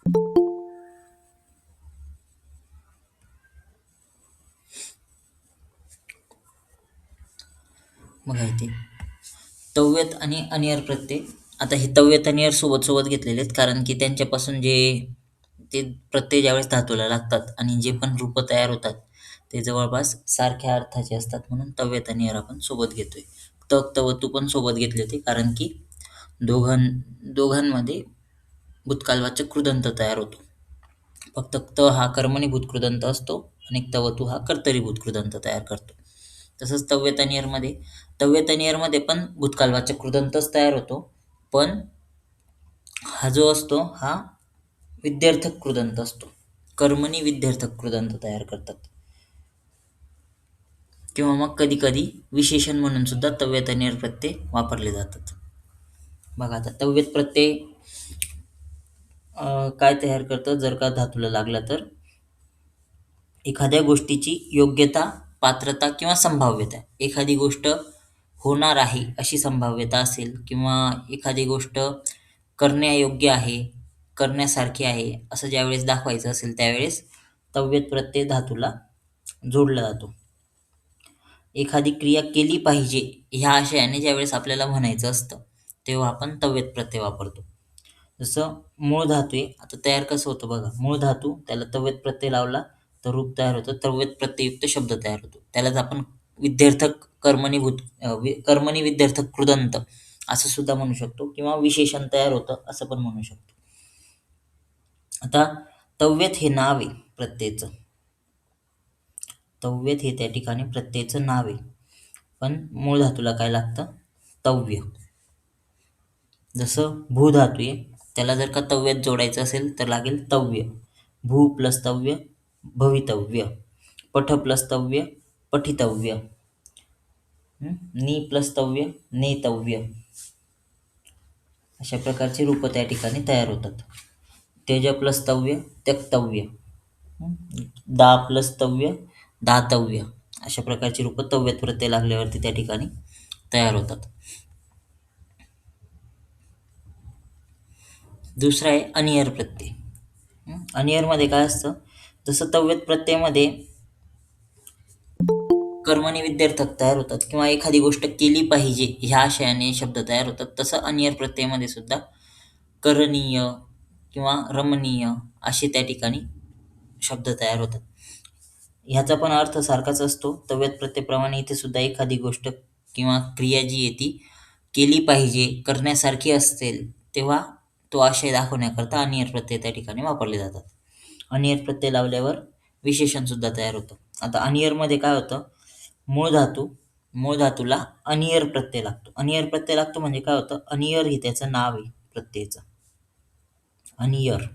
बघा इथे तव्यत आणि अनियर प्रत्यय. आता हे तव्यत अनियर सोबत सोबत घेतलेले आहेत, कारण की त्यांच्यापासून जे ते प्रत्यय ज्यावेळेस धातूला लागतात आणि जे पण रूप तयार होतात ते जवळपास सारख्या अर्थाचे असतात, म्हणून तव्यत अनियर आपण सोबत घेतोय. तक तवतू पण सोबत घेतले होते, कारण की दोघांमध्ये भूतकालवाचक कृदंत तयार होतो. फक्त त हा कर्मणीभूत कृदंत असतो आणि तवतू हा कर्तरीभूत कृदंत तयार करतो. तसंच तव्यतनियरमध्ये पण भूतकालवाचक कृदंतच तयार होतो, पण हा जो असतो हा विद्यार्थक कृदंत असतो. कर्मणी विद्यार्थक कृदंत तयार करतात. किंवा मग कधी कधी विशेषण म्हणून सुद्धा तव्यतनियर प्रत्यय वापरले जातात. बघा आता तव्यत प्रत्यय काय तयार करतं जर का धातूला लागला तर, एखाद्या गोष्टीची योग्यता, पात्रता किंवा संभाव्यता. एखादी गोष्ट होणार आहे अशी संभाव्यता असेल, किंवा एखादी गोष्ट करण्यायोग्य आहे, करण्यासारखी आहे, असं ज्यावेळेस दाखवायचं असेल त्यावेळेस तव्यत प्रत्यय धातूला जोडला जातो. एखादी क्रिया केली पाहिजे ह्या आशयाने ज्यावेळेस आपल्याला म्हणायचं असतं तेव्हा आपण तव्यत प्रत्यय वापरतो. जसं मूळ धातू आहे, आता तयार कसं होतं बघा. मूळ धातू त्याला तव्यत प्रत्यय लावला तर रूप तयार होतं, तव्यत प्रत्यययुक्त शब्द तयार होतो. त्यालाच आपण विद्यार्थक कर्मणी विद्यार्थक कृदंत असं सुद्धा म्हणू शकतो, किंवा विशेषण तयार होतं असं पण म्हणू शकतो. आता तव्यत हे नाव आहे प्रत्ययचं. तव्यत हे त्या ठिकाणी प्रत्ययचं नाव आहे, पण मूळ धातूला काय लागतं? तव्य. जसं भू धातू आहे, त्याला जर का तव्यात जोडायचं असेल तर लागेल तव्य. भू प्लस तव्य भवितव्य. पठ प्लस तव्य पठितव्य. नि प्लस तव्य नेतव्य. अशा प्रकारची रूपं त्या ठिकाणी तयार होतात. तेज प्लस तव्य त्यक्तव्य. दा प्लस तव्य दातव्य. अशा प्रकारची रूपं तव्यत प्रत्यय लागल्यावरती त्या ठिकाणी तयार होतात. दुसरा आहे अनियर प्रत्यय. अनियरमध्ये काय असतं? जसं तव्यत प्रत्ययामध्ये कर्मणी विद्यार्थक तयार होतात, किंवा एखादी गोष्ट केली पाहिजे ह्या आशयाने शब्द तयार होतात, तसं अनियर प्रत्ययामध्ये सुद्धा करणीय किंवा रमणीय असे त्या ठिकाणी शब्द तयार होतात. ह्याचा पण अर्थ सारखाच असतो. तव्यत प्रत्ययाप्रमाणे इथे सुद्धा एखादी गोष्ट किंवा क्रिया जी आहे ती केली पाहिजे, करण्यासारखी असेल, तेव्हा तो आशय दाखवण्याकरता अनियर प्रत्यय त्या ठिकाणी वापरले जातात. अनियर प्रत्यय लावल्यावर विशेषण सुद्धा तयार होतं. आता अनियरमध्ये काय होतं? मूळ धातूला अनियर प्रत्यय लागतो. अनियर प्रत्यय लागतो म्हणजे काय होतं? अनियर हे त्याचं नाव आहे प्रत्ययाचं. अनियर.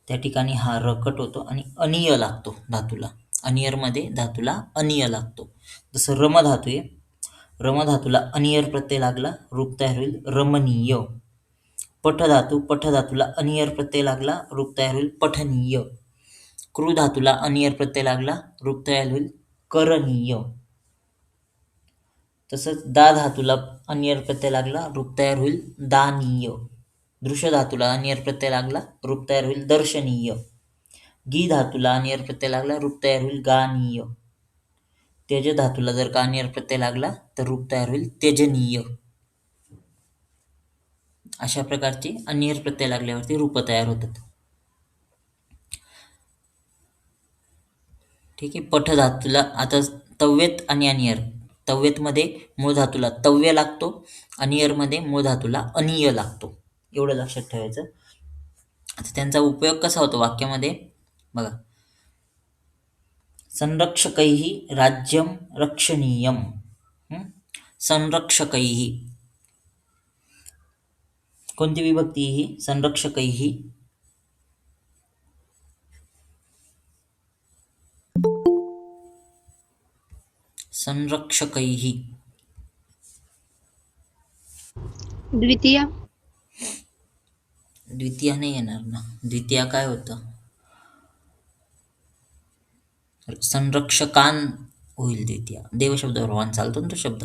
त्या ठिकाणी हा रकट होतो आणि अनिय लागतो धातूला. अनियरमध्ये धातूला अनिय लागतो. जसं रम धातू आहे, रम धातूला अनियर प्रत्यय लागला, रूप तयार होईल रमणीय. पठ धातूला अनियर प्रत्यय लागला, रूप तयार होईल पठनीय. क्रू धातूला अनियर प्रत्यय लागला, रूप तयार होईल करणीय. तसंच दा धातूला अनियर प्रत्यय लागला, रूप तयार होईल दानीय. दृश्य धातूला अनियर प्रत्यय लागला, रूप तयार होईल दर्शनीय. गी धातूला अनियर प्रत्यय लागला, रूप तयार होईल गानीय. तेज धातूला जर का अनियर प्रत्यय लागला तर रूप तयार होईल तेजनीय. अशा प्रकारची अनियर प्रत्यय लागल्यावरती रूप तयार होतात. ठीक आहे. पठ धातूला आता तव्यत आणि अनियर. तव्यतमध्ये मूळ धातूला तव्य लागतो, अनियरमध्ये मूळ धातूला अनिय लागतो. एवढं लक्षात ठेवायचं. आता त्यांचा उपयोग कसा होतो वाक्यामध्ये बघा. संरक्षकैः राज्यं रक्षणीयं. संरक्षकैः कोणती विभक्ती ही? संरक्षकैः. संरक्षकैः. द्वितीय. द्वितीय नाही येणार ना. द्वितीय काय होतं? संरक्षकान होईल द्वितीय. देवशब्दावर चालतो ना तो शब्द.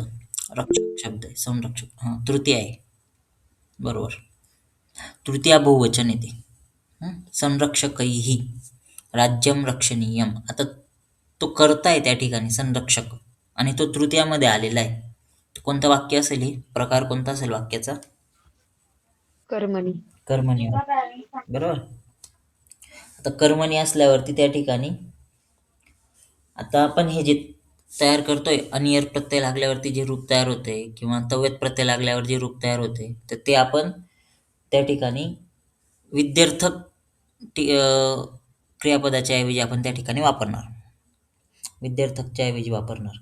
रक्षक शब्द आहे संरक्षक. तृतीय आहे. बरोबर. तृतीया बहुवचन येते. संरक्षकैहि राज्यम रक्षणीयम. आता तो कर्ता आहे त्या ठिकाणी संरक्षक आणि तो तृतीयामध्ये आलेला आहे. तर कोणतं वाक्य असेल हे? प्रकार कोणता असेल वाक्याचा? कर्मणी. कर्मणी. बरोबर. आता कर्मणी असल्यावरती त्या ठिकाणी आता आपण हे जे तयार करतोय अनियर प्रत्यय लागल्यावरती जे रूप तयार होते किंवा तव्यत प्रत्यय लागल्यावर जे रूप तयार होते, तर ते आपण त्या ठिकाणी विध्यर्थक क्रियापदाच्या ऐवजी आपण त्या ठिकाणी वापरणार. विध्यर्थकच्या ऐवजी वापरणार.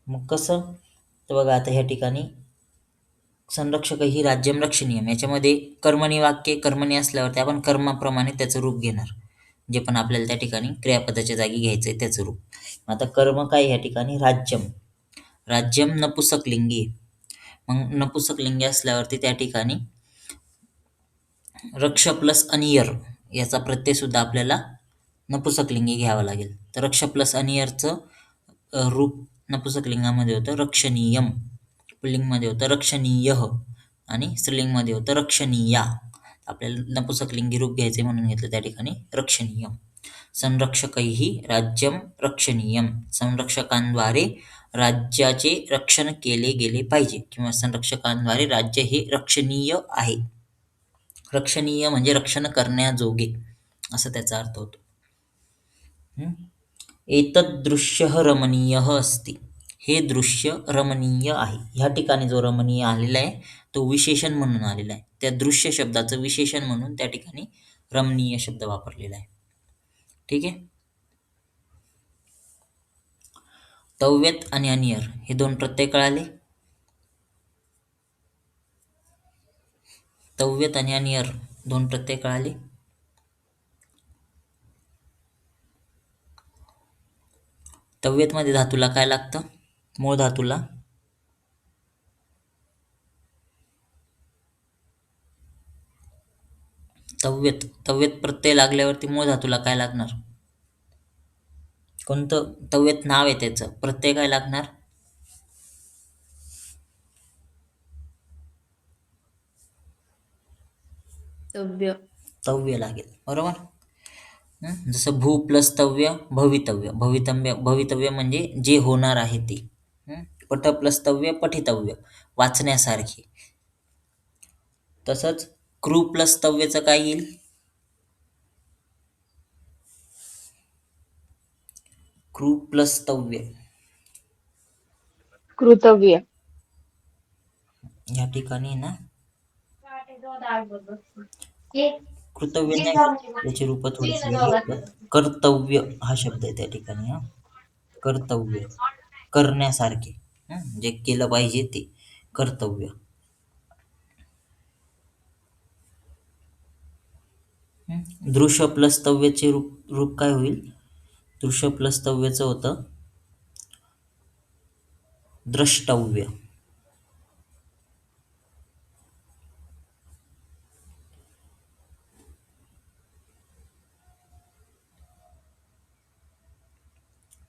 मग कसं? तर बघा आता ह्या ठिकाणी संरक्षक ही राज्यम रक्षणीयम याच्यामध्ये कर्मणी वाक्य कर्मणी असल्यावरती आपण कर्माप्रमाणे त्याचं रूप घेणार. जे पण आपल्याला त्या ठिकाणी क्रियापदाच्या जागी घ्यायचंय त्याचं रूप. आता कर्म काय ह्या ठिकाणी? राज्यम. राज्यम नपुसकलिंगी. मग नपुसकलिंगी असल्यावरती त्या ठिकाणी रक्ष प्लस अनियर याचा प्रत्यय सुद्धा आपल्याला नपुसकलिंगी घ्यावा लागेल. तर रक्ष प्लस अनियरचं रूप नपुसकलिंगामध्ये होतं रक्षणीयम, पुल्लिंगमध्ये होतं रक्षणीयः आणि स्त्रीलिंगमध्ये होतं रक्षणीया. आपल्याला नपुसकलिंगी रूप घ्यायचे म्हणून घेतलं त्या ठिकाणी रक्षणीयम. संरक्षकैहि राज्यम रक्षणीयम. संरक्षकांद्वारे राज्याचे रक्षण केले गेले पाहिजे किंवा संरक्षकांद्वारे राज्य हे रक्षणीय आहे. रक्षणीय म्हणजे रक्षण करण्याजोगे असं त्याचा अर्थ होतो. एतदृश्यः रमणीयः अस्ति. हे दृश्य रमणीय आहे. ह्या ठिकाणी जो रमणीय आलेला आहे तो विशेषण म्हणून आलेला आहे. त्या दृश्य शब्दाचं विशेषण म्हणून त्या ठिकाणी रमणीय शब्द वापरलेला आहे. ठीक आहे. तव्यत आणि अनियर हे दोन प्रत्यय कळाले. तव्यत आणि अनियर दोन प्रत्यय कळाले. तव्यत मध्ये धातूला काय लागतं? मूळ धातूला तव्यत प्रत्यय लागल्यावरती मूळ धातूला काय लागणार? कोणतं तव्यत नाव आहे त्याचं? प्रत्यय काय लागणार? तव्य. तव्य लागेल. बरोबर. जसं भू प्लस तव्य भवितव्य. भवितव्य म्हणजे जे होणार आहे ते. पठ प्लस तव्य पठितव्य, वाचण्यासारखे. तसंच कृ प्लस तव्यचं काय येईल? कृ प्लस तव्य. कृतव्य. या ठिकाणी ना कृतव्य नाही, त्याची रूप थोडीशी वेगळी आहेत. कर्तव्य हा शब्द आहे त्या ठिकाणी. कर्तव्य करण्यासारखे, जे केलं पाहिजे ते कर्तव्य. दृश्य प्लस तव्यचे रूप काय होईल? दृश्य प्लस तव्यचं होतं द्रष्टव्य.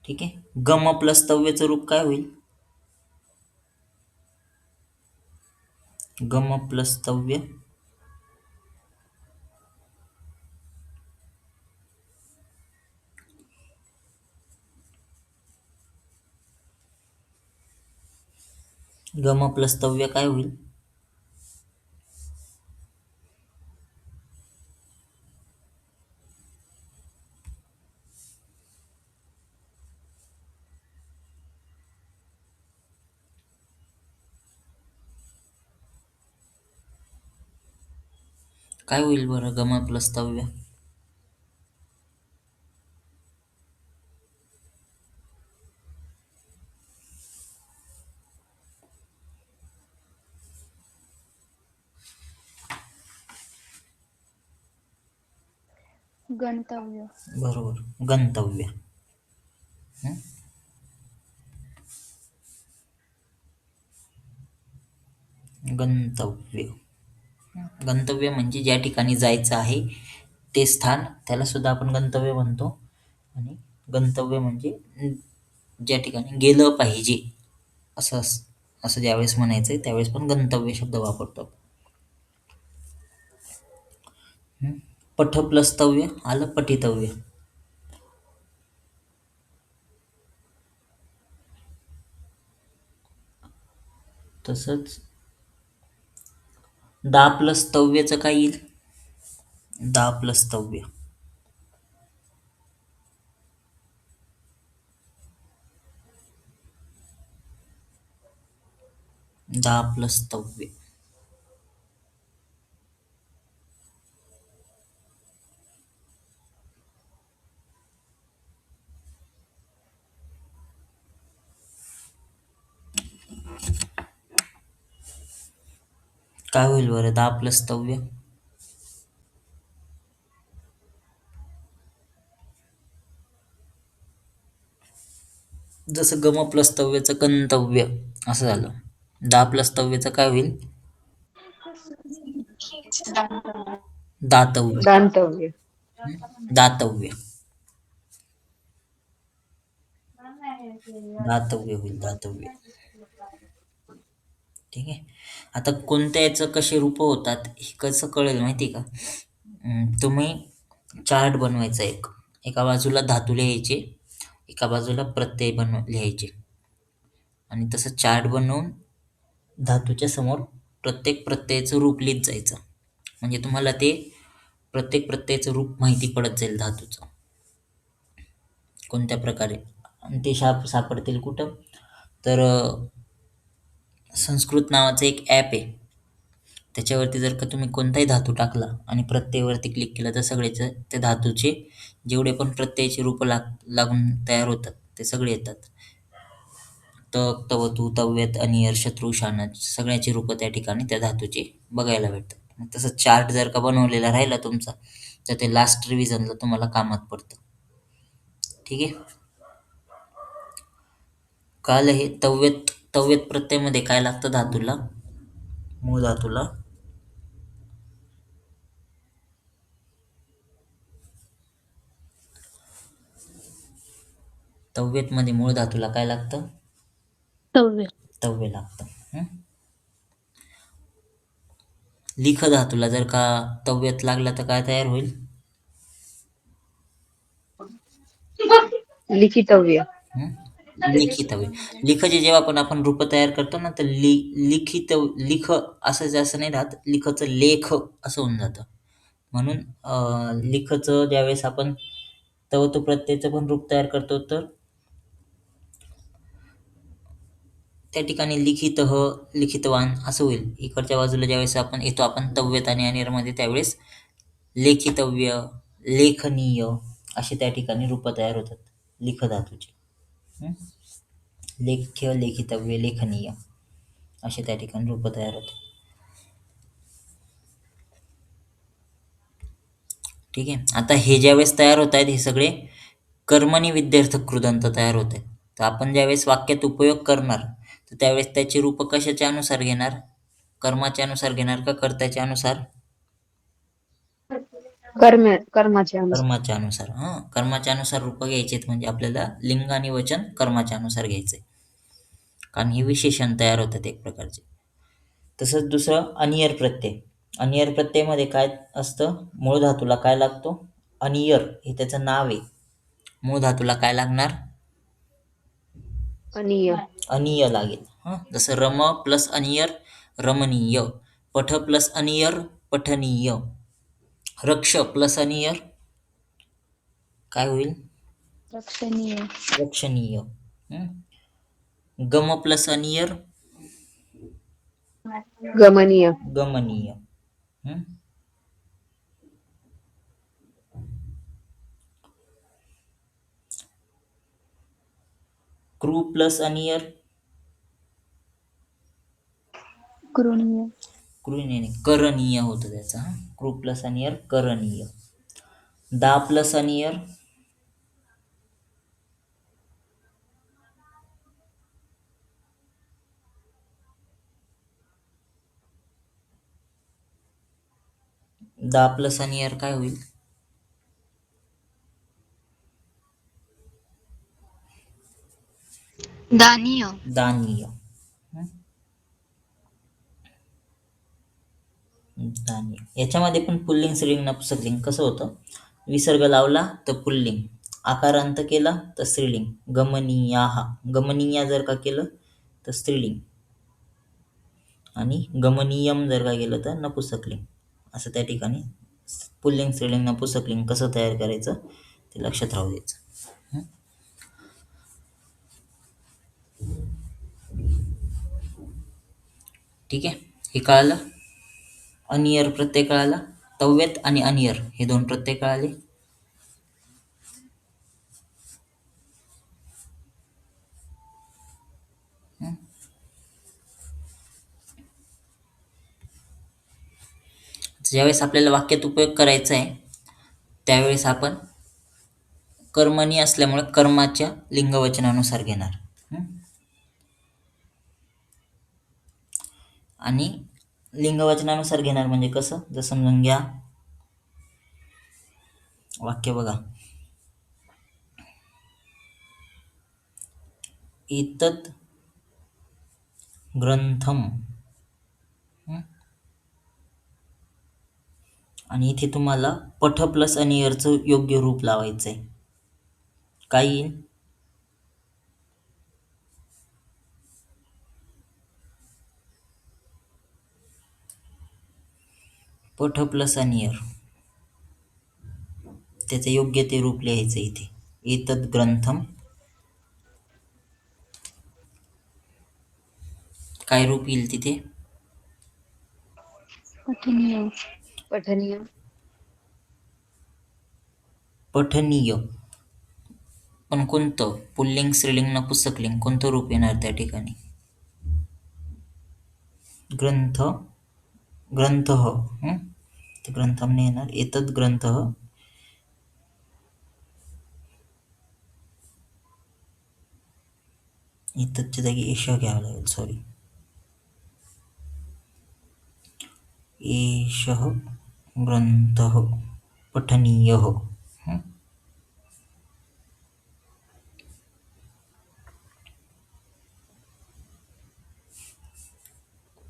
ठीक आहे. गम प्लस तव्यचं रूप काय होईल? गम प्लस तव्य गम प्लस तव्य काय होईल? काय होईल बरं गम प्लस तव्य? गणतव्य. बरोबर, गंतव्य. गंतव्य. गंतव्य म्हणजे ज्या ठिकाणी जायचं आहे ते स्थान, त्याला सुद्धा आपण गंतव्य म्हणतो. आणि गंतव्य म्हणजे ज्या ठिकाणी गेलं पाहिजे असं ज्यावेळेस म्हणायचंय त्यावेळेस पण गंतव्य शब्द वापरतो. पठ प्लस तव्य आलं पठितव्य. तसंच दा प्लस तव्यचं काय येईल? दा प्लस तव्य. दा प्लस तव्य. काय होईल बरं दा प्लस तव्य? जसं गम प्लस तव्यचं गंतव्य असं झालं. दा प्लस तव्यचं काय होईल? दातव्य. दांतव्य. दातव्य. दातव्य होईल दातव्य. ठीक आहे. आता कोणत्या याचं कसे रूप होतात हे कसं कळेल माहिती आहे का? तुम्ही चार्ट बनवायचा एका बाजूला धातू लिहायचे, एका बाजूला प्रत्यय लिहायचे आणि तसं चार्ट बनवून धातूच्या समोर प्रत्येक प्रत्ययाचं रूप लिहित जायचं. म्हणजे तुम्हाला ते प्रत्येक प्रत्ययाचं रूप माहिती पडत जाईल धातूचं कोणत्या प्रकारे. आणि ते सापडतील कुठं? तर संस्कृत नावाचं एक ॲप आहे. त्याच्यावरती जर का तुम्ही कोणताही धातू टाकला आणि प्रत्ययावरती क्लिक केलं तर सगळेच त्या धातूचे जेवढे पण प्रत्ययाचे रूप लागून तयार होतात ते सगळे येतात. तक, तवतू, तव्यत, अनियर, शत्रू, शानच सगळ्याची रूपं त्या ठिकाणी त्या धातूचे बघायला भेटतात. मग तसं चार्ट जर का बनवलेला राहिला तुमचा तर ते लास्ट रिव्हिजनला तुम्हाला कामात पडतं. ठीक आहे. कळालं हे? तव्यत प्रत्ययामध्ये काय लागतं धातूला? मूळ धातूला तव्यतमध्ये मूळ धातूला काय लागतं? तव्य. तव्य लागतं. लिख धातूला जर का तव्यत लागला तर काय तयार होईल? लिखितव्य. लिखितव्य. लिखचे जेव्हा पण आपण रूप तयार करतो ना तर लिख असं जास्त नाही राहत, लिखचं लेख असं होऊन जातं. म्हणून लिखचं ज्यावेळेस आपण तवतू प्रत्ययाचं पण रूप तयार करतो तर त्या ठिकाणी लिखितः, लिखितवान असं होईल. इकडच्या बाजूला ज्यावेळेस आपण येतो तव्यत आणि अनियरमध्ये त्यावेळेस लेखितव्य, लेखनीय असे त्या ठिकाणी रूप तयार होतात लिख धातूचे. लेख्य, लेखितव्य, लेखनीय असे त्या ठिकाणी रूप तयार होतात. ठीक आहे. आता हे ज्यावेळेस तयार होत आहेत हे सगळे कर्मणी विद्यार्थक कृदंत तयार होत आहेत. तर आपण ज्यावेळेस वाक्यात उपयोग करणार तर त्यावेळेस त्याची रूप कशाच्या अनुसार घेणार? कर्माच्या अनुसार घेणार का कर्त्याच्या अनुसार? कर्माच्या अनुसार. कर्माच्या अनुसार. कर्माच्या अनुसार रूप घ्यायचेत म्हणजे आपल्याला लिंग आणि वचन कर्माच्या अनुसार घ्यायचंय. कारण हे विशेषण तयार होतात एक प्रकारचे. तसंच दुसरं अनियर प्रत्यय. अनियर प्रत्ययमध्ये काय असतं? मूळ धातूला काय लागतो? अनियर हे त्याचं नाव आहे. मूळ धातूला काय लागणार? अनिय. अनिय लागेल. जसं रम प्लस अनियर रमणीय, पठ प्लस अनियर पठनीय, रक्ष प्लस अनियर काय होईल? रक्षणीय. रक्षणीय. गम प्लस अनियर गमनीय. गमनीय. क्रू प्लस अनियर कृणीय. नाही करणीय होतं त्याचा. क्रू प्लस अनियर करणीय. दा प्लस अनियर दा प्लस अनियर काय होईल? दानीय. दानीय. धान्य. याच्यामध्ये पण पुल्लिंग स्त्रीलिंग नपुंसकलिंग कसं होतं, विसर्ग लावला तर पुल्लिंग, आकारांत केला तर स्त्रीलिंग. गमनीयाहा, गमनीया जर का केलं तर स्त्रीलिंग आणि गमनीयम जर का केलं तर नपुंसकलिंग. असं त्या ठिकाणी पुल्लिंग स्त्रीलिंग नपुंसकलिंग कसं तयार करायचं ते लक्षात राहू द्यायचं. ठीक आहे, हे कळालं. अनियर प्रत्यय कळाला. तव्यत आणि अनियर हे दोन प्रत्यय कळाले. ज्यावेळेस आपल्याला वाक्यात उपयोग करायचा आहे त्यावेळेस आपण कर्मणी असल्यामुळे कर्माच्या लिंगवचनानुसार घेणार. आणि लिंगवचनानुसार घेणार म्हणजे कसं, जर समजून घ्या. वाक्य बघा, एतत् ग्रंथम. आणि इथे तुम्हाला पठ प्लस अनियरचं योग्य रूप लावायचं आहे. काय येईल, पठ प्लस अनियर, त्याचं योग्य ते रूप लिहायचं इथे. एतत् ग्रंथम, काय रूप येईल तिथे, पठनीय. पठनीय. पठनीय. पण कोणतं, पुल्लिंग स्त्रीलिंग नपुंसकलिंग, कोणतं रूप येणार त्या ठिकाणी, ग्रंथ, ग्रंथः. ते ग्रंथम नाही येणार, एतत् ग्रंथः. एततच्या जागी एषः घ्यावं लागेल, सॉरी. एषः ग्रंथः पठनीयः.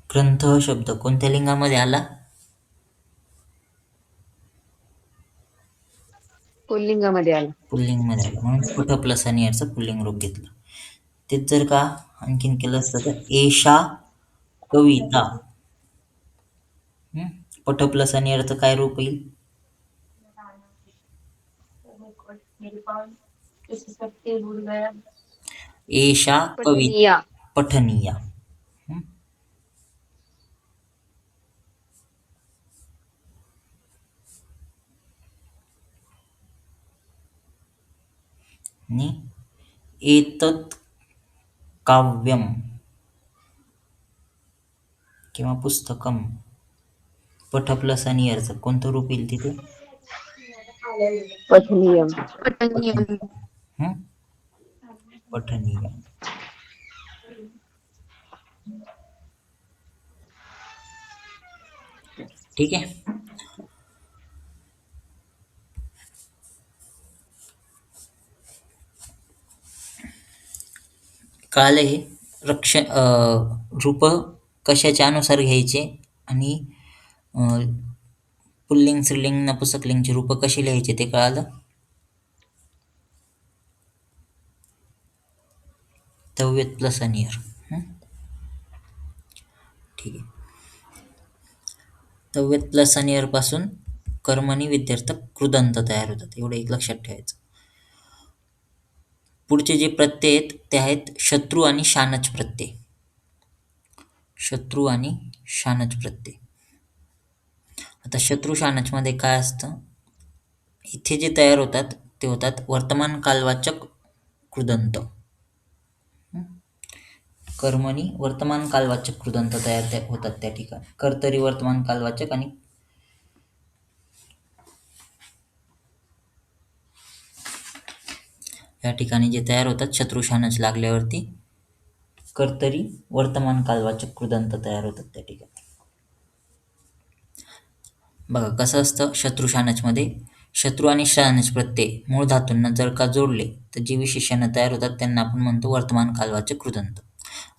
ग्रंथ शब्द कोणत्या लिंगामध्ये आला, पुल्लिंगामध्ये आला. पुल्लिंगमध्ये आला, म्हणून पठ प्लस आणि याचं पुल्लिंग रूप घेतलं. तेच जर का आणखीन केलं असतं तर एषा कविता, पठ प्लस आणि याचं काय रूप येईल, एषा कविता पठनीया. पठनीया. आणि एतत् काव्यम किंवा पुस्तकम, पठ प्लस आणि याचं कोणतं रूप येईल तिथे, पठनीयम. पठनीय. पठनीय. ठीक आहे. कळालं हे. रूप कशाच्या अनुसार घ्यायचे आणि पुल्लिंग स्त्रीलिंग नपुंसकलिंगची रूप कशी लिहायची ते कळालं. तव्यत प्लस अनियर. ठीक आहे. तव्यत प्लस अनियर पासून कर्मणी विद्यार्थक कृदंत तयार होतात, एवढं एक लक्षात ठेवायचं. पुढचे जे प्रत्यय आहेत ते आहेत शत्रू आणि शानच प्रत्यय. शत्रू आणि शानच प्रत्यय. आता शत्रू शानच मध्ये काय असतं, इथे जे तयार होतात ते होतात वर्तमान कालवाचक कृदंत. कर्मणी वर्तमान कालवाचक कृदंत तयार होतात त्या ठिकाणी. कर्तरी वर्तमान कालवाचक आणि या ठिकाणी जे तयार होतात शत्रुशानच लागल्यावरती कर्तरी वर्तमान कालवाचक कृदंत तयार होतात त्या ठिकाणी. बघा कसं असतं शत्रुशानच मध्ये, शत्रू आणि शानच प्रत्यय मूळ धातूंना जर का जोडले तर जी विशेषणं तयार होतात त्यांना आपण म्हणतो वर्तमान कालवाचक कृदंत.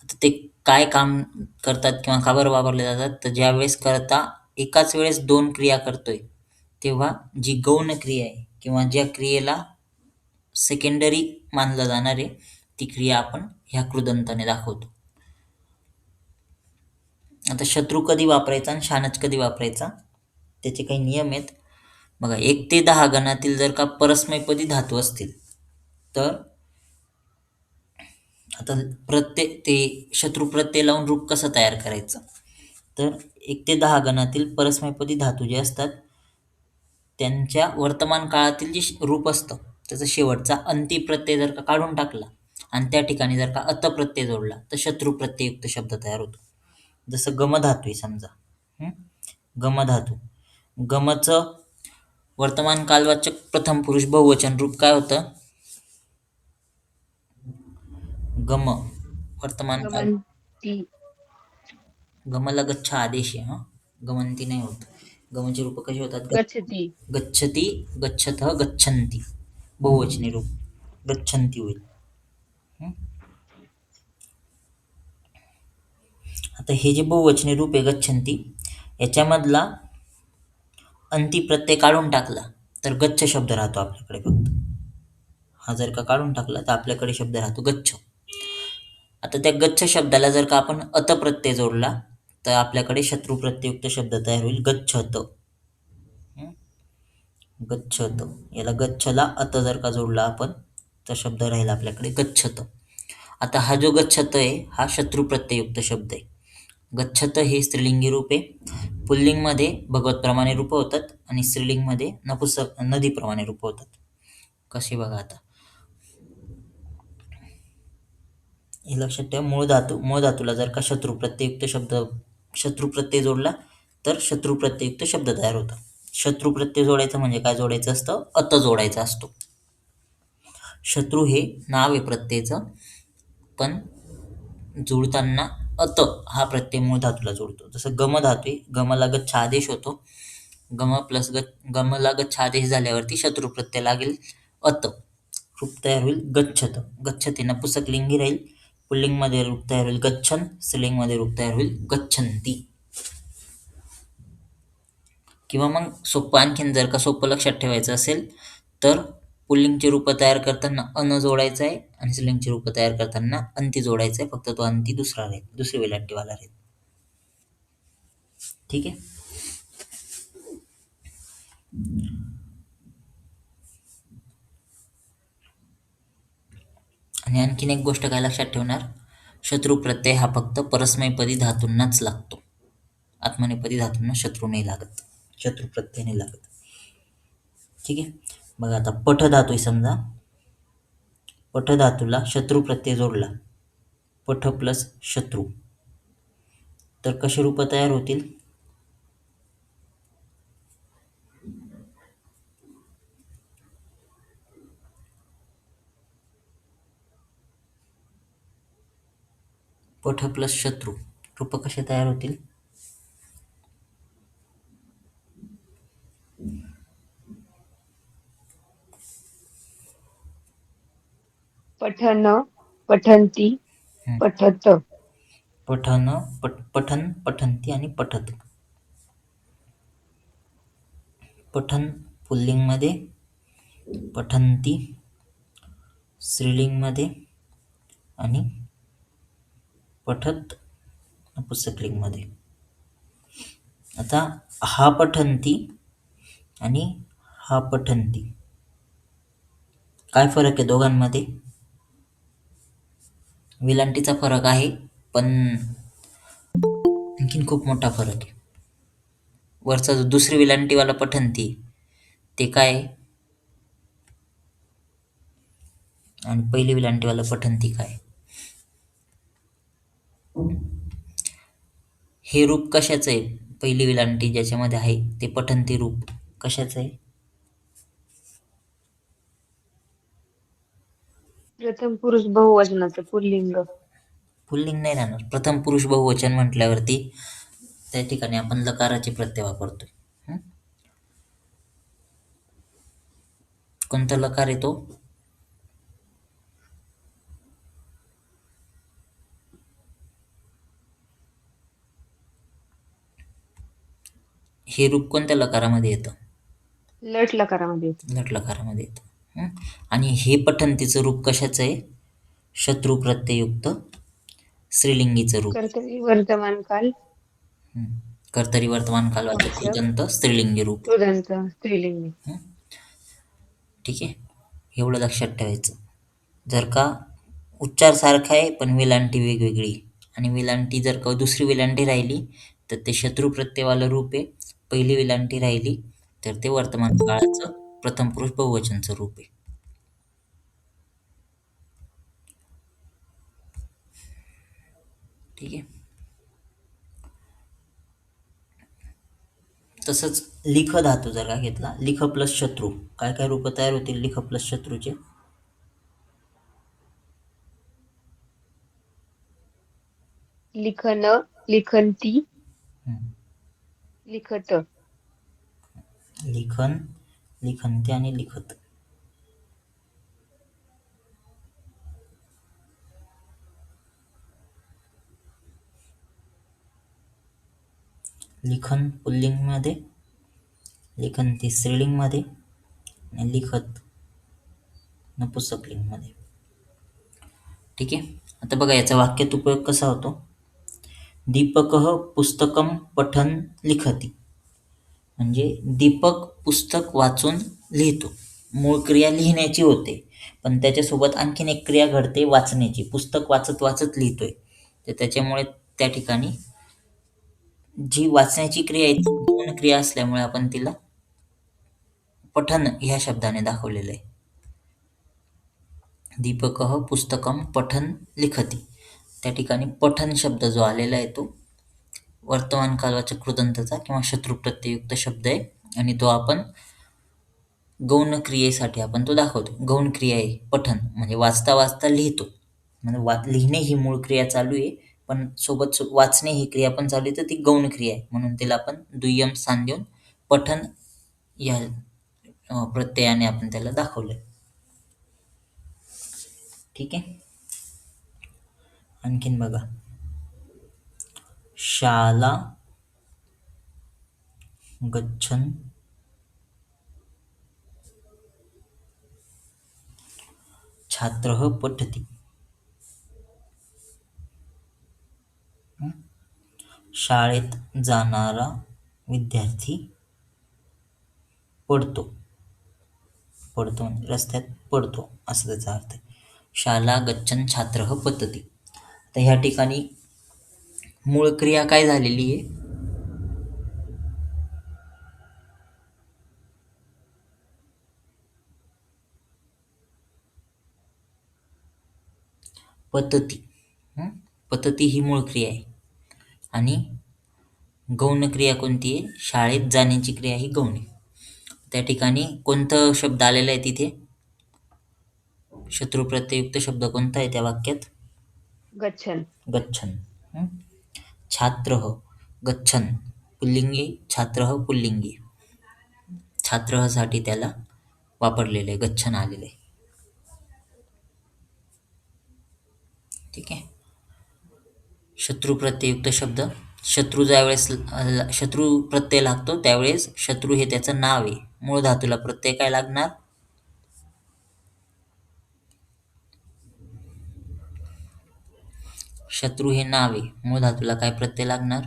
आता ते काय काम करतात किंवा का बरं वापरले जातात, तर ज्यावेळेस कर्ता एकाच वेळेस दोन क्रिया करतोय तेव्हा जी गौण क्रिया आहे किंवा ज्या क्रियेला सेकंडरी मानलं जाणार आहे ती क्रिया आपण ह्या कृदंताने दाखवतो. आता शत्रू कधी वापरायचा आणि शानच कधी वापरायचा त्याचे काही नियम आहेत. बघा 1 ते 10 गणातील जर का परस्मैपदी धातू असतील तर आता ते शत्रू प्रत्यय लावून रूप कसं तयार करायचं, तर 1 ते 10 गणातील परस्मैपदी धातू जे असतात त्यांच्या वर्तमान काळातील जे रूप असतं त्याचा शेवटचा अंती प्रत्यय जर का काढून टाकला आणि त्या ठिकाणी जर का अत प्रत्यय जोडला तर शत्रू प्रत्यययुक्त शब्द तयार होतो. जसं गमधातू आहे समजा. गमधातू, गमचं वर्तमान कालवाचक प्रथम पुरुष बहुवचन रूप काय होतं? गम. वर्तमान काल गमंती. गमला गच्छ आदेश आहे. गमंती नाही होत. गमचे रूप कसे होतात? गच्छति. गच्छती, गच्छतः, गच्छन्ति. बहुवचनी रूप गच्छन्ति होईल. आता हे जे बहुवचनी रूप आहे गच्छन्ति याच्यामधला अंती प्रत्यय काढून टाकला तर गच्छ शब्द राहतो आपल्याकडे फक्त. हा जर का काढून टाकला तर आपल्याकडे शब्द राहतो गच्छ. आता त्या गच्छ शब्दाला जर का आपण अत प्रत्यय जोडला तर आपल्याकडे शत्रू प्रत्ययुक्त शब्द तयार होईल गच्छत. गच्छत, याला गच्छला अत जर का जोडला आपण तर शब्द राहील आपल्याकडे गच्छत. आता हा जो गच्छत आहे हा शत्रू प्रत्ययुक्त शब्द आहे. गच्छत हे स्त्रीलिंगी रूप आहे. पुल्लिंगमध्ये भगवतप्रमाणे रूप होतात आणि स्त्रीलिंगमध्ये नदीप्रमाणे रूप होतात. कसे बघा आता, हे लक्षात ठेवा. मूळ धातूला जर का शत्रू प्रत्यय जोडला तर शत्रू प्रत्ययुक्त शब्द तयार होतात. शत्रू प्रत्यय जोडायचं म्हणजे काय जोडायचं असतं? अत जोडायचा असतो. शत्रू हे नाव आहे प्रत्ययचं, पण जोडताना अत हा प्रत्यय मूळ धातूला जोडतो. जसं गम धातू आहे, गमला गच्छ आदेश होतो. गमला गच्छ आदेश झाल्यावरती शत्रू प्रत्यय लागेल अत, रूप तयार होईल गच्छत. गच्छते नपुसक लिंगी राहील. पुल्लिंगमध्ये रूप तयार होईल गच्छन, स्त्रीलिंगमध्ये रूप तयार होईल गच्छन्ति. किंवा मग आणखीन जर का सोपं लक्षात ठेवायचं असेल तर पुल्लिंगची रूपं तयार करताना अन जोडायचं आहे आणि स्त्रीलिंगची रूपं तयार करताना अंती जोडायचं आहे. फक्त तो अंती दुसरा राहील, दुसरी वेलांटीवाला राहील. ठीक आहे. आणि आणखीन एक गोष्ट काय लक्षात ठेवणार, शत्रू प्रत्यय हा फक्त परस्मैपदी धातूंनाच लागतो. आत्मनेपदी धातूंना शत्रू नाही लागत, शत्रू प्रत्यय नाही लागत. ठीक आहे. बघा आता पठ धातू आहे समजा, पठ धातूला शत्रू प्रत्यय जोडला, पठ प्लस शत्रू, तर कशी रूप तयार होतील? पठ प्लस शत्रू रूप कसे तयार होतील? पठन, पठन्ति, पठत. पठन, पठन, पठन्ति आणि पठत. पठन पुल्लिंगमध्ये, पठन्ति स्त्रीलिंगमध्ये आणि पठत नपुंसकलिंगमध्ये. आता हा पठन्ति आणि हा पठन्ति, काय फरक आहे दोघांमध्ये? विलांटीचा फरक आहे, पण आणखीन खूप मोठा फरक आहे. वरचा जो दुसरी विलांटीवाला पठन्ति ते काय आहे आणि पहिली विलांटीवाला पठन्ति काय? हे रूप कशाचं आहे? पहिली विलांटी ज्याच्यामध्ये आहे ते पठन्ति रूप कशाचं आहे? प्रथम पुरुष बहुवचनाचं पुल्लिंग. पुल्लिंग नाही राहणार. प्रथम पुरुष बहुवचन म्हटल्यावरती त्या ठिकाणी आपण लकाराचे प्रत्यय वापरतोय. कोणता लकार येतो? हे रूप कोणत्या लकारामध्ये येतं? लट लकारामध्ये येतं. लट लकारामध्ये येतं. आणि हे पठंतीचं रूप कशाचं आहे? शत्रू प्रत्ययुक्त स्त्रीलिंगीचं रूप. कर्तरी वर्तमान काल कर्तरी वर्तमान कालवाचक वाचक कृदंत स्त्रीलिंगी रूप. कृदंत स्त्रीलिंगी. ठीक आहे, एवढं लक्षात ठेवायचं. जर का उच्चार सारखा आहे पण वेलांटी वेगवेगळी, आणि वेलांटी जर का दुसरी वेलांटी राहिली तर ते शत्रू प्रत्ययवालं रूप आहे. पहिली वेलांटी राहिली तर ते वर्तमान काळाचं प्रथम पुरुष बहुवचनचं रूप आहे. ठीक आहे. तसंच लिख धातू जर का घेतला, लिख प्लस शत्रू, काय काय रूप तयार होतील लिख प्लस शत्रूचे? लिखन, लिखंती, लिखत. लिखन, लिखंते आणि लिखत. लिखन पुल्लिंगमध्ये, लिखंती स्त्रीलिंगमध्ये आणि लिखत नपुंसकलिंगमध्ये. ठीक आहे. आता बघा याचा वाक्यात उपयोग कसा होतो. दीपकः पुस्तकं पठन् लिखति. म्हणजे दीपक पुस्तक वाचून लिहितो. मूळ क्रिया लिहिण्याची होते, पण त्याच्यासोबत आणखीन एक क्रिया घडते वाचण्याची. पुस्तक वाचत वाचत लिहितोय, तर त्याच्यामुळे त्या ठिकाणी जी वाचण्याची क्रिया आहे ती दोन क्रिया असल्यामुळे आपण तिला पठन ह्या शब्दाने दाखवलेलं आहे. दीपकः पुस्तकं पठन् लिखति. त्या ठिकाणी पठन शब्द जो आलेला आहे तो वर्तमान कालवाचक कृदंतचा किंवा शत्रू प्रत्ययुक्त शब्द आहे, आणि तो आपण गौण क्रियेसाठी आपण तो दाखवतो. गौण क्रिया आहे पठन, म्हणजे वाचता वाचता लिहितो. म्हणजे लिहिणे ही मूळ क्रिया चालू आहे, पण सोबत वाचणे ही क्रिया पण चालू आहे, तर ती गौण क्रिया आहे. म्हणून तिला आपण दुय्यम स्थान देऊन पठन या प्रत्ययाने आपण त्याला दाखवलंय. ठीक आहे. आणखीन बघा, शाला गच्छन् छात्रः पठति. शाळेत जाणारा विद्यार्थी पडतो. पडतो म्हणजे रस्त्यात पडतो असं त्याचा अर्थ आहे. शाला गच्छन् छात्रः पतति. तर ह्या ठिकाणी मूळ क्रिया काय झालेली आहे? पतति. पतति ही मूळ क्रिया आहे, आणि गौण क्रिया कोणती आहे? शाळेत जाण्याची क्रिया ही गौण आहे. त्या ठिकाणी कोणतं शब्द आलेला आहे तिथे? शत्रू प्रत्ययुक्त शब्द कोणता आहे त्या वाक्यात? गच्छन. गच्छन्. छात्रः गच्छन् पुल्लिंगी, छात्रः पुल्लिंगी. छात्रः साठी त्याला वापरलेलं आहे, गच्छन् आलेलं आहे. ठीक आहे. शत्रू प्रत्ययुक्त शब्द, शत्रू ज्यावेळेस शत्रू प्रत्यय लागतो त्यावेळेस शत्रू हे त्याचं नाव आहे. मूळ धातूला प्रत्यय काय लागणार? शत्रू हे नाव आहे, मूळ धातूला काय प्रत्यय लागणार?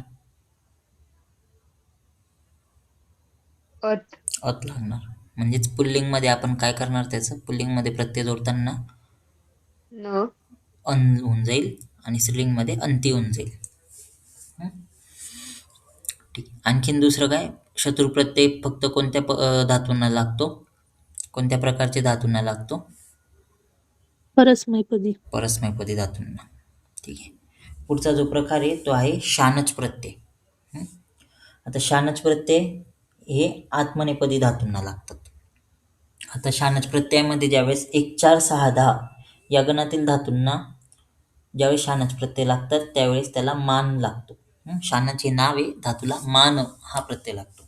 अत. अत लागणार. म्हणजेच पुल्लिंगमध्ये आपण काय करणार त्याचं? पुल्लिंगमध्ये प्रत्यय जोडताना न. अन होऊन जाईल, आणि स्त्रीलिंगमध्ये अंती होऊन जाईल. ठीक. आणखीन दुसरं काय? शत्रू प्रत्यय फक्त कोणत्या धातूंना लागतो? कोणत्या प्रकारच्या धातूंना लागतो? परस्मैपदी. परस्मैपदी धातूंना. ठीक आहे. पुढचा जो प्रकार आहे तो आहे शानच प्रत्यय. आता शानच प्रत्यय हे आत्मनेपदी धातूंना लागतात. आता शानच प्रत्ययामध्ये ज्यावेळेस 1, 4, 6, 10 या गणातील धातूंना ज्यावेळेस शानच प्रत्यय लागतात त्यावेळेस त्याला मान लागतो. शानच हे नाव आहे, धातूला मान हा प्रत्यय लागतो.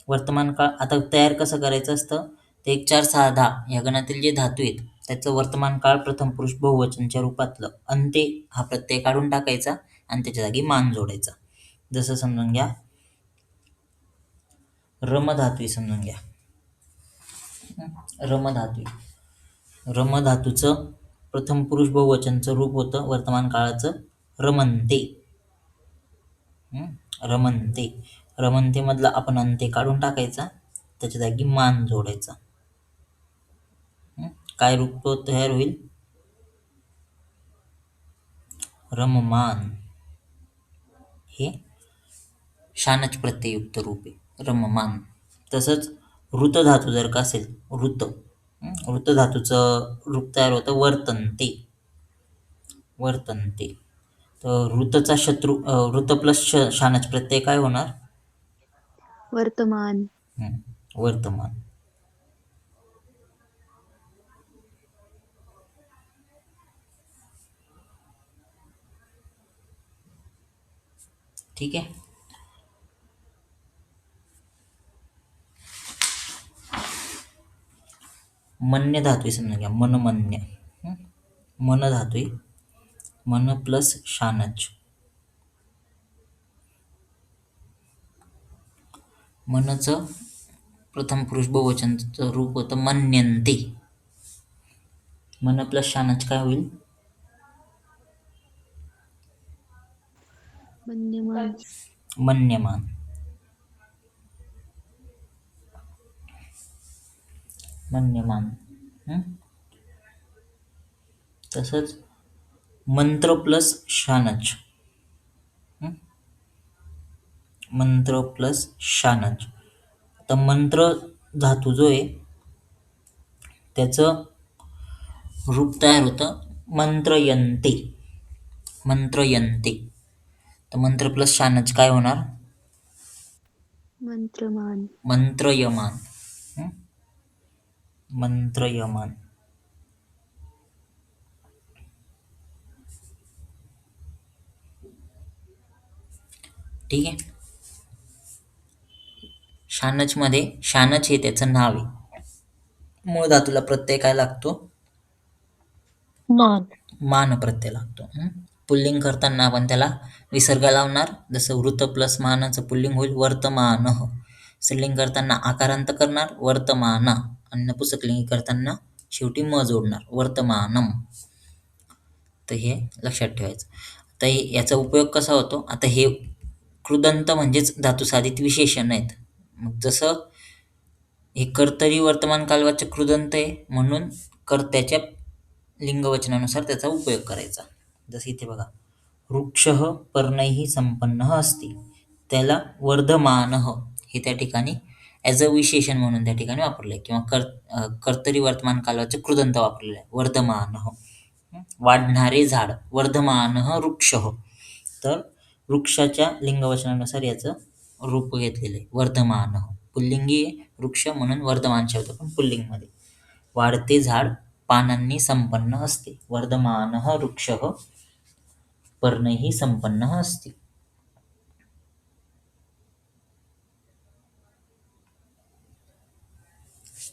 वर्तमान काळ आता तयार कसं करायचं असतं? ते 1, 4, 6, 10 या गणातील जे धातू आहेत त्याचं वर्तमान काळ प्रथम पुरुष बहुवचनच्या रूपातलं अंते हा प्रत्यय काढून टाकायचा आणि त्याच्या जागी मान जोडायचा. जसं समजून घ्या, रमधातू समजून घ्या. रमधातू. रमधातूचं प्रथम पुरुष बहुवचनचं रूप होतं वर्तमान काळाचं रमन्ते. रमन्ते. रमन्ते मधला आपण अंते काढून टाकायचा, त्याच्या जागी मान जोडायचा. काय रूप तयार होईल? रममान. हे शानच प्रत्ययुक्त रूप आहे रममान. तसंच ऋत धातू जर का असेल, ऋत धातूचं रूप तयार होतं वर्तन्ते. वर्तन्ते. तर ऋतचा शत्रू ऋत प्लस शानच प्रत्यय काय होणार? वर्तमान. वर्तमान. ठीक आहे. मन्य धातू समजून घ्या. मनमन्य. मन धातू आहे. मन प्लस शानच. मनचं प्रथम पुरुष बहुवचनचं रूप होतं मन्यन्ते. मन प्लस शानच काय होईल? मन्यमान. मन्यमान. मन्यमान. तसंच मंत्र प्लस शानच. मंत्र प्लस शानच. आता मंत्र धातू जो आहे त्याचं रूप तयार होतं मंत्रयन्ते. मंत्रयन्ते. तर मंत्र प्लस शानच काय होणार? मंत्रमान. मंत्रयमान. मंत्रयमान. ठीक आहे. शानच मध्ये शानच हे त्याचं नाव आहे. मूळ धातूला प्रत्यय काय लागतो? मान. मान प्रत्यय लागतो. पुल्लिंग करताना आपण त्याला विसर्ग लावणार. जसं वृत प्लस मानाचं पुल्लिंग होईल वर्तमान. स्त्रीलिंग करताना आकारांत करणार वर्तमाना, आणि नपुंसकलिंगी करताना शेवटी म जोडणार वर्तमानम. तर हे लक्षात ठेवायचं. आता याचा उपयोग कसा होतो? आता हे कृदंत म्हणजेच धातुसाधित विशेषण आहेत. मग जसं हे कर्तरी वर्तमान कालवाचक कृदंत आहे, म्हणून कर्त्याच्या लिंगवचनानुसार त्याचा उपयोग करायचा. जसं इथे बघा, वृक्षः पर्णैः संपन्नः अस्ति. त्याला वर्धमानः हे त्या ठिकाणी ॲज अ विशेषण म्हणून त्या ठिकाणी वापरलं आहे, किंवा कर्तरी वर्तमान कालवाचक कृदंत वापरलेलं आहे वर्धमानः. वाढणारे झाड वर्धमानः वृक्षः. तर वृक्षाच्या लिंगवचनानुसार याचं रूप घेतलेलं आहे वर्धमानः. पुल्लिंगी वृक्ष म्हणून वर्धमान शब्द पण पुल्लिंगमध्ये. वाढते झाड पानांनी संपन्न असते. वर्धमानः वृक्षः पर्णैः संपन्नः अस्ति.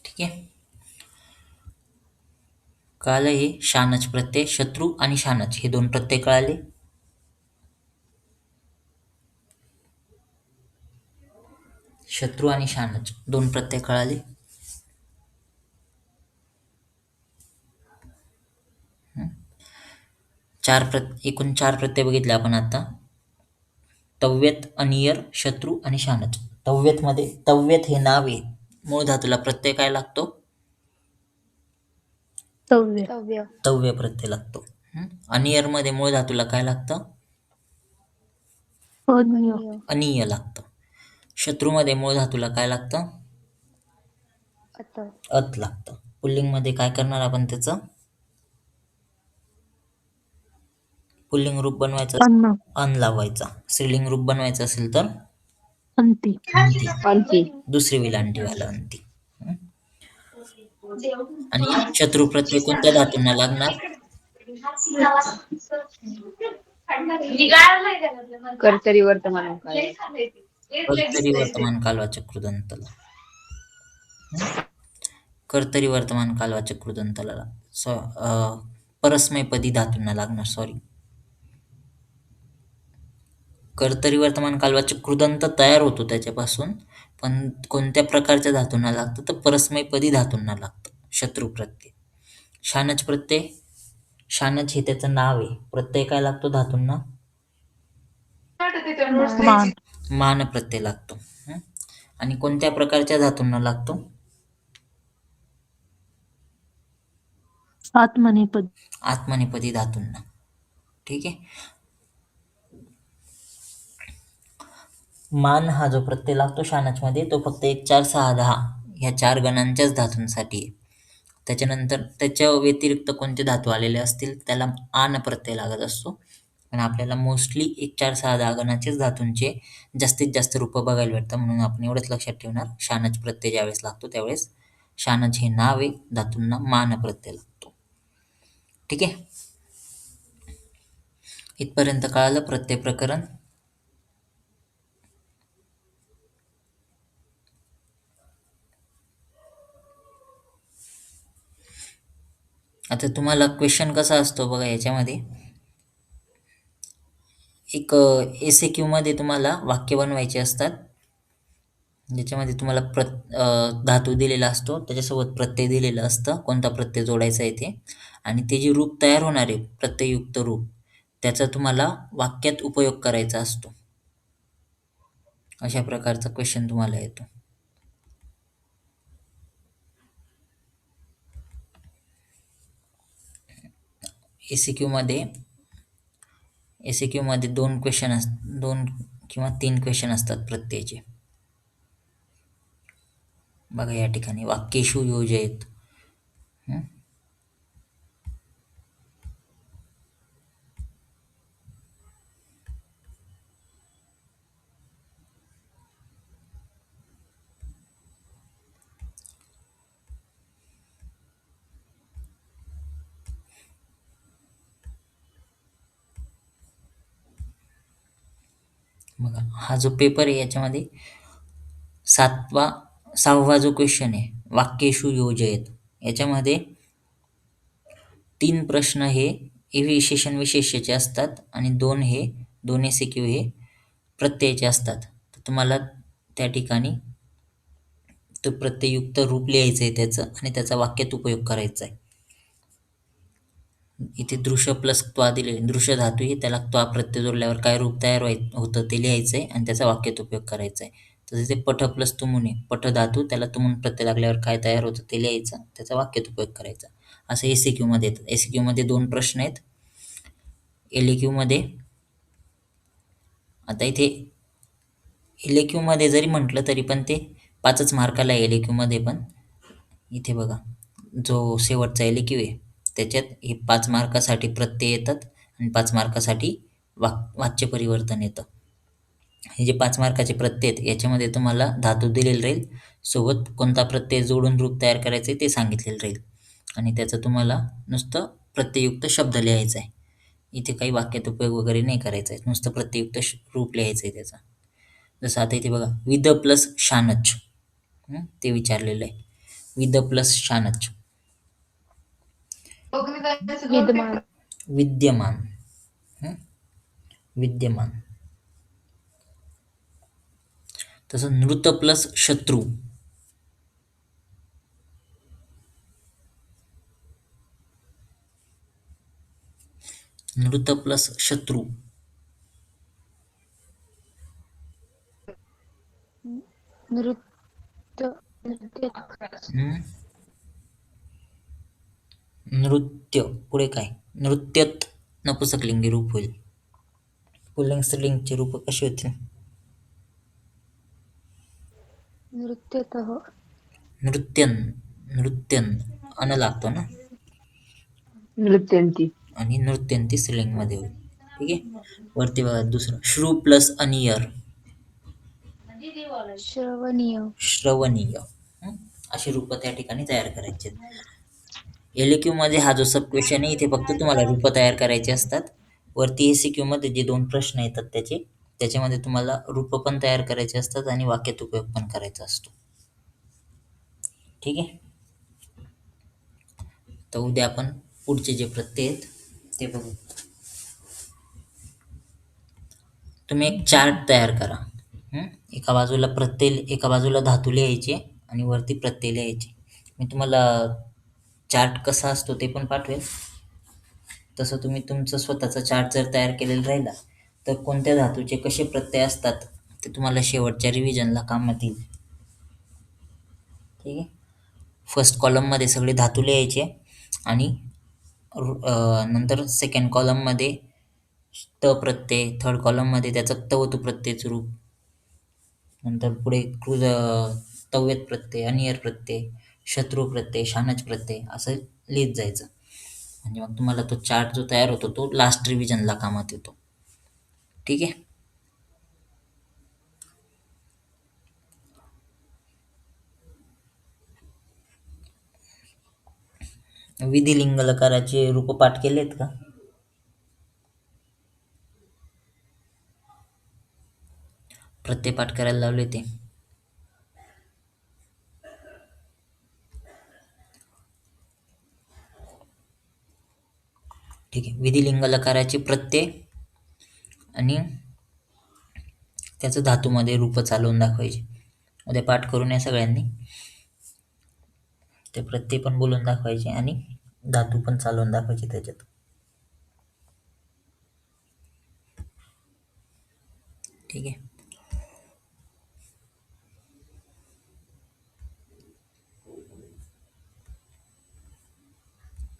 ठीक आहे. कळालं हे शानच प्रत्यय. शत्रू आणि शानच हे दोन प्रत्यय कळाले. शत्रू आणि शानच दोन प्रत्यय कळाले. एकूण चार प्रत्यय बघितले आपण आता. तव्यत, अनियर, शत्रू आणि शानच. तव्यत हे नाव आहे. मूळ धातूला प्रत्यय काय लागतो? तव्य. तव्य प्रत्यय लागतो. अनियर मध्ये मूळ धातूला काय लागतं? अनिय लागतं. शत्रूमध्ये मूळ धातूला काय लागतं? अत लागतं. पुल्लिंग मध्ये काय करणार आपण त्याचं? पुल्लिंग रूप बनवायचं अन लावायचा. स्त्रीलिंग रूप बनवायचं असेल तर अंती. दुसरी वेलांटी वाला अंती. आणि शत्रू प्रत्यय कोणत्या धातूंना लागणार? कर्तरी वर्तमान काळ. कर्तरी वर्तमान कालवाचक कृदंतला. कर्तरी वर्तमान कालवाचक कृदंतला परस्मैपदी धातूंना लागणार. सॉरी, कर्तरी वर्तमान कालवाचक कृदंत तयार होतो त्याच्यापासून, पण कोणत्या प्रकारच्या धातूंना लागतं तर परस्मैपदी धातूंना लागतं शत्रू प्रत्यय. शानच प्रत्यय, शानच हे त्याचं नाव आहे. प्रत्यय काय लागतो धातूंना? मान. मान प्रत्यय लागतो. आणि कोणत्या प्रकारच्या धातूंना लागतो? आत्मनेपद. आत्मनेपदी धातूंना. ठीक आहे. मान हा जो प्रत्यय लागतो शानच मध्ये तो फक्त 1, 4, 6, 10 ह्या 4 गणांच्याच धातूंसाठी आहे. त्याच्यानंतर त्याच्या व्यतिरिक्त कोणते धातू आलेले असतील त्याला आन प्रत्यय लागत असतो. पण आपल्याला मोस्टली 1, 4, 6, 10 गणाचेच धातूंचे जास्तीत जास्त रूप बघायला भेटतं. म्हणून आपण एवढंच लक्षात ठेवणार, शानच प्रत्यय ज्यावेळेस लागतो त्यावेळेस शानच हे नाव आहे, धातूंना मान प्रत्यय लागतो. ठीक आहे. इथपर्यंत कळालं प्रत्यय प्रकरण. आता तुम्हाला क्वेश्चन कसा असतो बघा, याच्यामध्ये एक SAQ मध्ये तुम्हाला वाक्य बनवायचे असतात, ज्याच्यामध्ये तुम्हाला धातू दिलेला असतो, त्याच्यासोबत प्रत्यय दिलेलं असतं, कोणता प्रत्यय जोडायचा आहे ते, आणि ते जे रूप तयार होणार आहे प्रत्यययुक्त रूप, त्याचा तुम्हाला वाक्यात उपयोग करायचा असतो. अशा प्रकारचा क्वेश्चन तुम्हाला येतो. एसीक्यू मध्ये 2 किंवा 3 क्वेश्चन असतात प्रत्ययाचे. बघा या ठिकाणी वाक्येषु योजयेत. बघा हा जो पेपर आहे याच्यामध्ये 6वा जो क्वेश्चन आहे वाक्येषु योजयेत, याच्यामध्ये 3 प्रश्न हे विशेषण विशेष्याचे असतात आणि 2 SAQ हे प्रत्ययाचे असतात. तर तुम्हाला त्या ठिकाणी तो प्रत्यययुक्त रूप लिहायचं आहे त्याचं आणि त्याचा वाक्यात उपयोग करायचा आहे. इथे दृश्य प्लस त्वा दिले, दृश्य धातू आहे, त्याला त्वा प्रत्यय जोडल्यावर काय रूप तयार होतं ते लिहायचं आहे आणि त्याचा वाक्यात उपयोग करायचा आहे. तसेच ते पठ प्लस तुमुने, पठ धातू त्याला तुमून प्रत्यय लागल्यावर काय तयार होतं ते लिहायचं, त्याचा वाक्यात उपयोग करायचा. असं SAQ मध्ये येतं. SAQ मध्ये 2 प्रश्न आहेत. LAQ मध्ये आता इथे LAQ मध्ये जरी म्हटलं तरी पण ते 5च मार्काला आहे. LAQ मध्ये पण इथे बघा जो शेवटचा LAQ आहे त्याच्यात हे 5 मार्कासाठी प्रत्यय येतात आणि 5 मार्कासाठी वाच्य परिवर्तन येतं. हे जे 5 मार्काचे प्रत्यय आहेत याच्यामध्ये तुम्हाला धातू दिलेला राहील, सोबत कोणता प्रत्यय जोडून रूप तयार करायचे ते सांगितलेलं राहील आणि त्याचं तुम्हाला नुसतं प्रत्यययुक्त शब्द लिहायचा आहे. इथे काही वाक्यात उपयोग वगैरे नाही करायचा आहे, नुसतं प्रत्यययुक्त रूप लिहायचं आहे त्याचा. जसं आता इथे बघा विद प्लस शानच ते विचारलेलं आहे. विद प्लस शानच विद्यमान. विद्यमान. तसं नृत प्लस शत्रू. नृत प्लस शत्रू. नृत्य. नृत्य पुढे काय? नृत्यत नपुसकलिंगी रूप होईल. पुल्लिंग स्त्रीलिंगचे रूप कसे होतील? नृत्यतः. नृत्यन अन लागतो ना, नृत्यंती. आणि नृत्यंती स्त्रीलिंग मध्ये होईल. ठीक आहे. वरती बघा दुसरं श्रू प्लस अनियर. श्रवणीय. अशी रूप त्या ठिकाणी तयार करायची. LAQ मध्ये हा जो सब क्वेश्चन आहे इथे फक्त तुम्हाला रूप तयार करायचे असतात. वरती SAQ मध्ये जे 2 प्रश्न येतात त्याच्यामध्ये तुम्हाला रूप पण तयार करायचे असतात आणि वाक्यात उपयोग पण करायचा असतो. ठीक आहे. तर उद्या आपण पुढचे जे प्रत्यय आहेत ते बघू. तुम्ही एक चार्ट तयार करा. एका बाजूला धातू लिहायचे आणि वरती प्रत्यय लिहायचे. मी तुम्हाला चार्ट कसा असतो ते पण पाठवेल. तसं तुम्ही तुमचं स्वतःचा चार्ट जर तयार केलेला राहिला तर कोणत्या धातूचे कसे प्रत्यय असतात ते तुम्हाला शेवटच्या रिव्हिजनला कामात येईल. ठीक आहे. फर्स्ट कॉलममध्ये सगळे धातू लिहायचे आणि नंतर सेकंड कॉलममध्ये त प्रत्यय, थर्ड कॉलममध्ये त्याचं तवतू प्रत्ययचं रूप, नंतर पुढे तव्यत प्रत्यय, अनियर प्रत्यय, शत्रू प्रत्यय, शानच प्रत्यय असं लिहित जायचं. म्हणजे मग तुम्हाला तो चार्ट जो तयार होतो तो लास्ट रिव्हिजनला कामात येतो. ठीक आहे. विधिलिंग लकाराचे रूप पाठ केलेत का? प्रत्यय पाठ करायला लावले ते. ठीक आहे. विधिलिंग लकाराचे प्रत्यय आणि त्याचं धातूमध्ये रूप चालवून दाखवायचे. उद्या पाठ करून या सगळ्यांनी. ते प्रत्यय पण बोलून दाखवायचे आणि धातू पण चालवून दाखवायचे त्याच्यात. ठीक आहे.